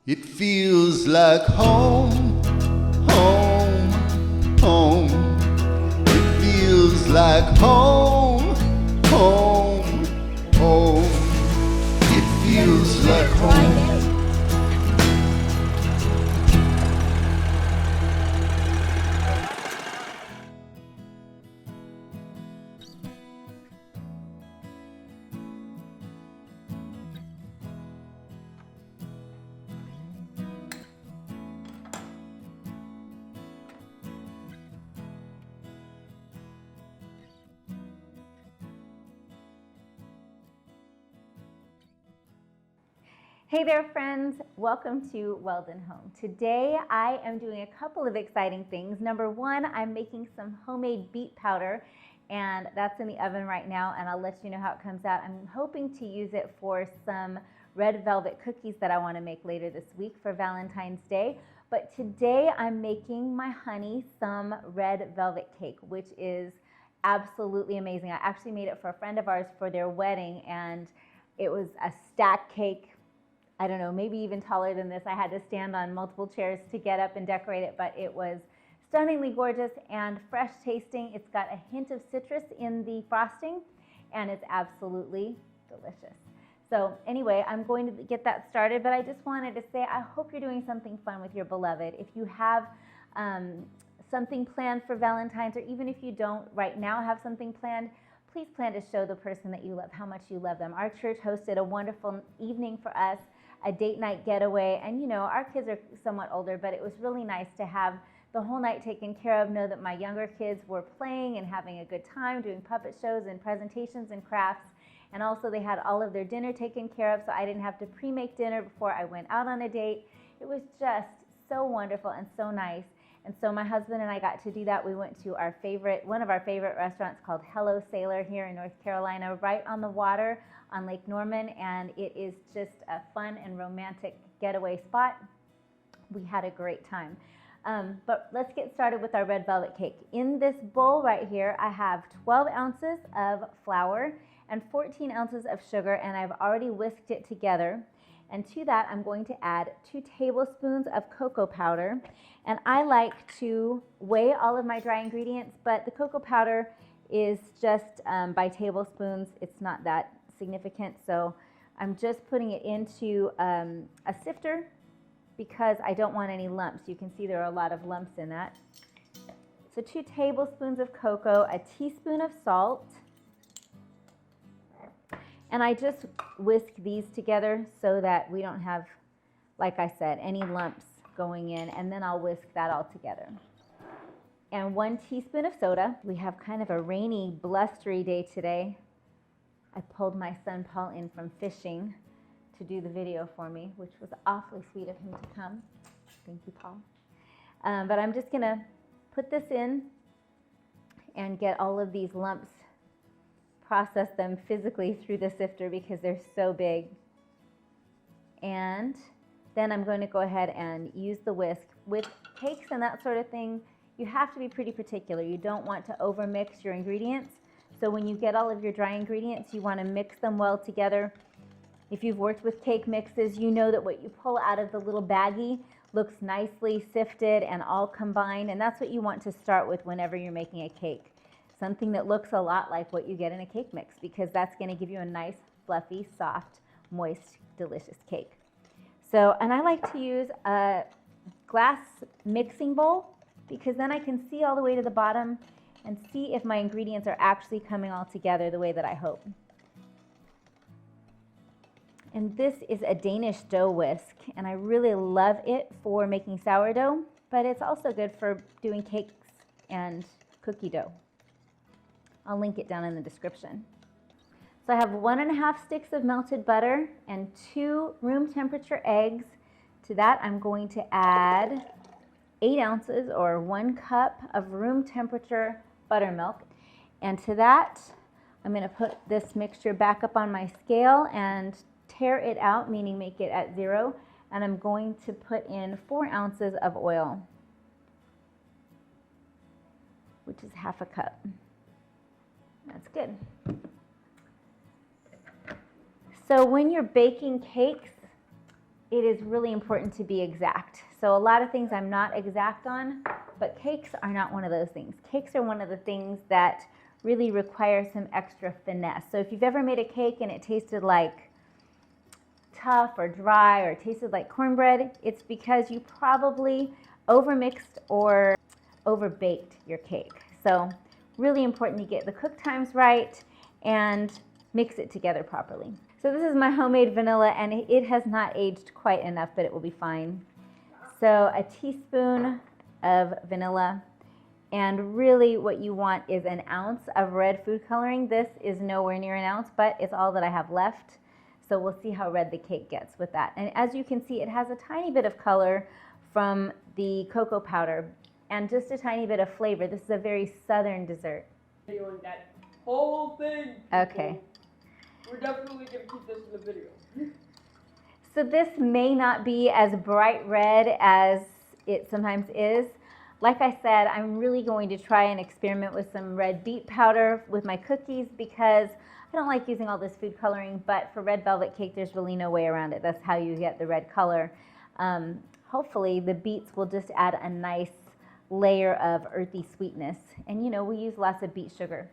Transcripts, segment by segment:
It feels like home, home, home. It feels like home, home, home. It feels like home. Hey there friends, welcome to Weldon Home. Today I am doing a couple of exciting things. Number one, I'm making some homemade beet powder and that's in the oven right now and I'll let you know how it comes out. I'm hoping to use it for some red velvet cookies that I want to make later this week for Valentine's Day. But today I'm making my honey some red velvet cake, which is absolutely amazing. I actually made it for a friend of ours for their wedding and it was a stack cake. I don't know, maybe even taller than this. I had to stand on multiple chairs to get up and decorate it, but it was stunningly gorgeous and fresh tasting. It's got a hint of citrus in the frosting, and it's absolutely delicious. So anyway, I'm going to get that started, but I just wanted to say I hope you're doing something fun with your beloved. If you have something planned for Valentine's, or even if you don't right now have something planned, please plan to show the person that you love how much you love them. Our church hosted a wonderful evening for us, a date night getaway, and you know, our kids are somewhat older, but it was really nice to have the whole night taken care of, know that my younger kids were playing and having a good time, doing puppet shows and presentations and crafts, and also they had all of their dinner taken care of, so I didn't have to pre-make dinner before I went out on a date. It was just so wonderful and so nice. And so my husband and I got to do that. We went to one of our favorite restaurants called Hello Sailor here in North Carolina, right on the water on Lake Norman, and it is just a fun and romantic getaway spot. We had a great time. But let's get started with our red velvet cake. In this bowl right here, I have 12 ounces of flour and 14 ounces of sugar, and I've already whisked it together. And to that, I'm going to add 2 tablespoons of cocoa powder. And I like to weigh all of my dry ingredients, but the cocoa powder is just by tablespoons. It's not that significant, so I'm just putting it into a sifter because I don't want any lumps. You can see there are a lot of lumps in that. So 2 tablespoons of cocoa, a teaspoon of salt, and I just whisk these together so that we don't have, like I said, any lumps going in, and then I'll whisk that all together. And 1 teaspoon of soda. We have kind of a rainy, blustery day today. I pulled my son Paul in from fishing to do the video for me, which was awfully sweet of him to come. Thank you, Paul. But I'm just gonna put this in and get all of these lumps, process them physically through the sifter because they're so big. And then I'm going to go ahead and use the whisk. With cakes and that sort of thing, you have to be pretty particular. You don't want to overmix your ingredients. So when you get all of your dry ingredients, you want to mix them well together. If you've worked with cake mixes, you know that what you pull out of the little baggie looks nicely sifted and all combined, and that's what you want to start with whenever you're making a cake. Something that looks a lot like what you get in a cake mix, because that's going to give you a nice, fluffy, soft, moist, delicious cake. So, and I like to use a glass mixing bowl because then I can see all the way to the bottom and see if my ingredients are actually coming all together the way that I hope. And this is a Danish dough whisk, and I really love it for making sourdough, but it's also good for doing cakes and cookie dough. I'll link it down in the description. So I have 1.5 sticks of melted butter and 2 room temperature eggs. To that, I'm going to add 8 ounces or 1 cup of room temperature buttermilk. And to that, I'm going to put this mixture back up on my scale and tear it out, meaning make it at 0. And I'm going to put in 4 ounces of oil, which is half a cup. That's good. So when you're baking cakes, it is really important to be exact. So a lot of things I'm not exact on, but cakes are not one of those things. Cakes are one of the things that really require some extra finesse. So if you've ever made a cake and it tasted like tough or dry or tasted like cornbread, it's because you probably overmixed or overbaked your cake. So really important to get the cook times right and mix it together properly. So this is my homemade vanilla, and it has not aged quite enough, but it will be fine. So a teaspoon of vanilla, and really what you want is an ounce of red food coloring. This is nowhere near an ounce, but it's all that I have left. So we'll see how red the cake gets with that. And as you can see, it has a tiny bit of color from the cocoa powder and just a tiny bit of flavor. This is a very southern dessert. That whole thing. Okay. We're definitely going to keep this in the video. So this may not be as bright red as it sometimes is. Like I said, I'm really going to try and experiment with some red beet powder with my cookies because I don't like using all this food coloring, but for red velvet cake, there's really no way around it. That's how you get the red color. Hopefully the beets will just add a nice layer of earthy sweetness. And you know, we use lots of beet sugar.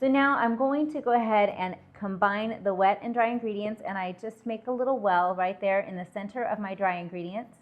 So now I'm going to go ahead and combine the wet and dry ingredients, and I just make a little well right there in the center of my dry ingredients.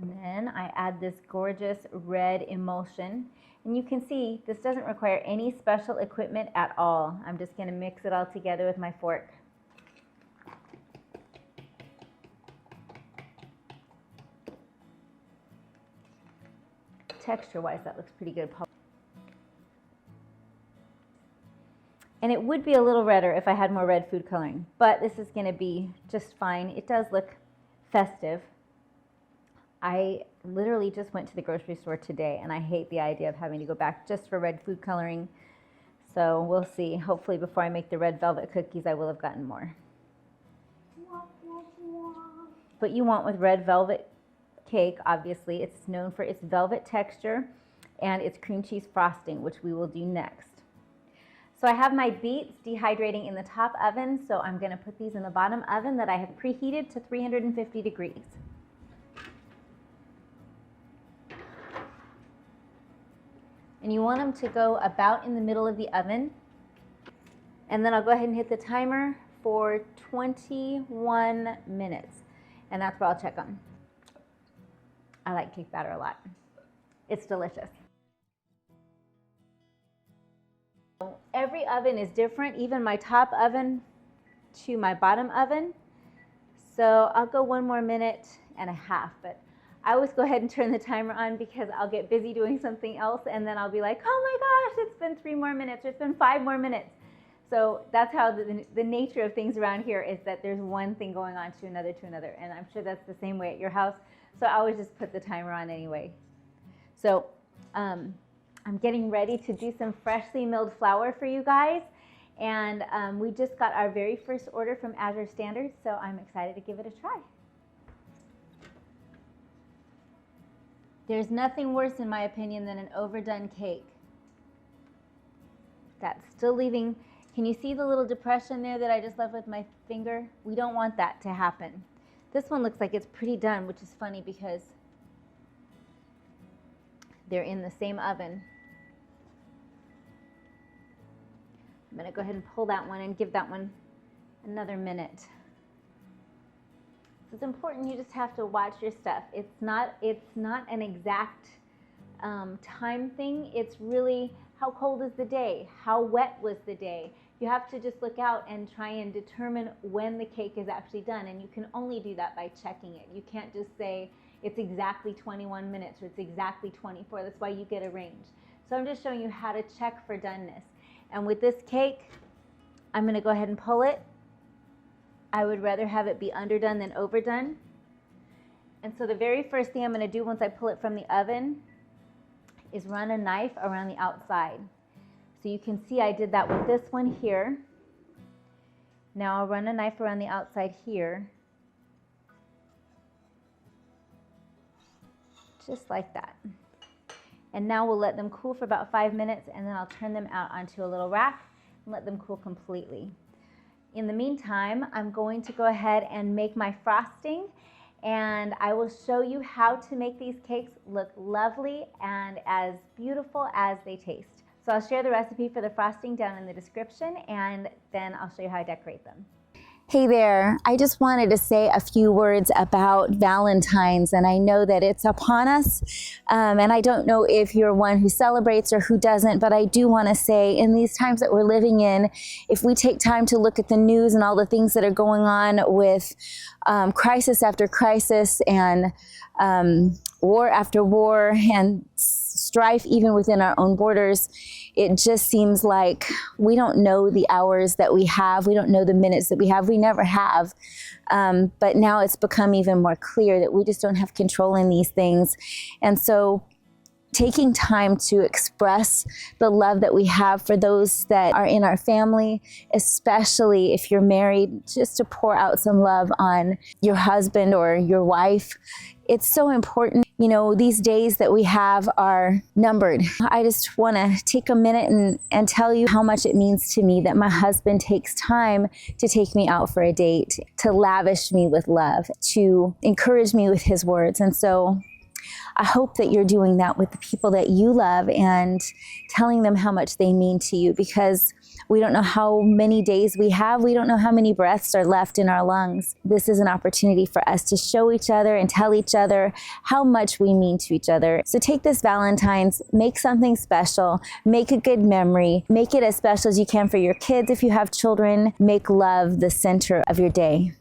And then I add this gorgeous red emulsion. And you can see this doesn't require any special equipment at all. I'm just going to mix it all together with my fork. Texture-wise, that looks pretty good. And it would be a little redder if I had more red food coloring, but this is going to be just fine. It does look festive. I literally just went to the grocery store today, and I hate the idea of having to go back just for red food coloring. So we'll see. Hopefully before I make the red velvet cookies, I will have gotten more. What you want with red velvet cake, obviously, it's known for its velvet texture and its cream cheese frosting, which we will do next. So I have my beets dehydrating in the top oven, so I'm going to put these in the bottom oven that I have preheated to 350 degrees. And you want them to go about in the middle of the oven. And then I'll go ahead and hit the timer for 21 minutes. And that's what I'll check on. I like cake batter a lot. It's delicious. Every oven is different, even my top oven to my bottom oven. So I'll go 1 more minute and a half, but I always go ahead and turn the timer on because I'll get busy doing something else and then I'll be like, oh my gosh, it's been 3 more minutes, or it's been 5 more minutes. So that's how the nature of things around here is that there's one thing going on to another, and I'm sure that's the same way at your house. So I always just put the timer on anyway. So I'm getting ready to do some freshly milled flour for you guys. And we just got our very first order from Azure Standard, so I'm excited to give it a try. There's nothing worse, in my opinion, than an overdone cake. That's still leaving. Can you see the little depression there that I just left with my finger? We don't want that to happen. This one looks like it's pretty done, which is funny because they're in the same oven. I'm going to go ahead and pull that one and give that one another minute. So it's important, you just have to watch your stuff. It's not an exact time thing. It's really how cold is the day? How wet was the day? You have to just look out and try and determine when the cake is actually done, and you can only do that by checking it. You can't just say it's exactly 21 minutes or it's exactly 24. That's why you get a range. So I'm just showing you how to check for doneness. And with this cake, I'm going to go ahead and pull it. I would rather have it be underdone than overdone. And so the very first thing I'm going to do once I pull it from the oven is run a knife around the outside. So you can see I did that with this one here. Now I'll run a knife around the outside here. Just like that. And now we'll let them cool for about 5 minutes, and then I'll turn them out onto a little rack and let them cool completely. In the meantime, I'm going to go ahead and make my frosting, and I will show you how to make these cakes look lovely and as beautiful as they taste. So I'll share the recipe for the frosting down in the description, and then I'll show you how I decorate them. Hey there, I just wanted to say a few words about Valentine's, and I know that it's upon us, and I don't know if you're one who celebrates or who doesn't, but I do want to say in these times that we're living in, if we take time to look at the news and all the things that are going on with crisis after crisis and war after war and strife even within our own borders, it just seems like we don't know the hours that we have. We don't know the minutes that we have. We never have. But now it's become even more clear that we just don't have control in these things. And so taking time to express the love that we have for those that are in our family, especially if you're married, just to pour out some love on your husband or your wife. It's so important. You know, these days that we have are numbered. I just want to take a minute and tell you how much it means to me that my husband takes time to take me out for a date, to lavish me with love, to encourage me with his words. And so I hope that you're doing that with the people that you love and telling them how much they mean to you, because we don't know how many days we have. We don't know how many breaths are left in our lungs. This is an opportunity for us to show each other and tell each other how much we mean to each other. So take this Valentine's, make something special, make a good memory, make it as special as you can for your kids if you have children. Make love the center of your day.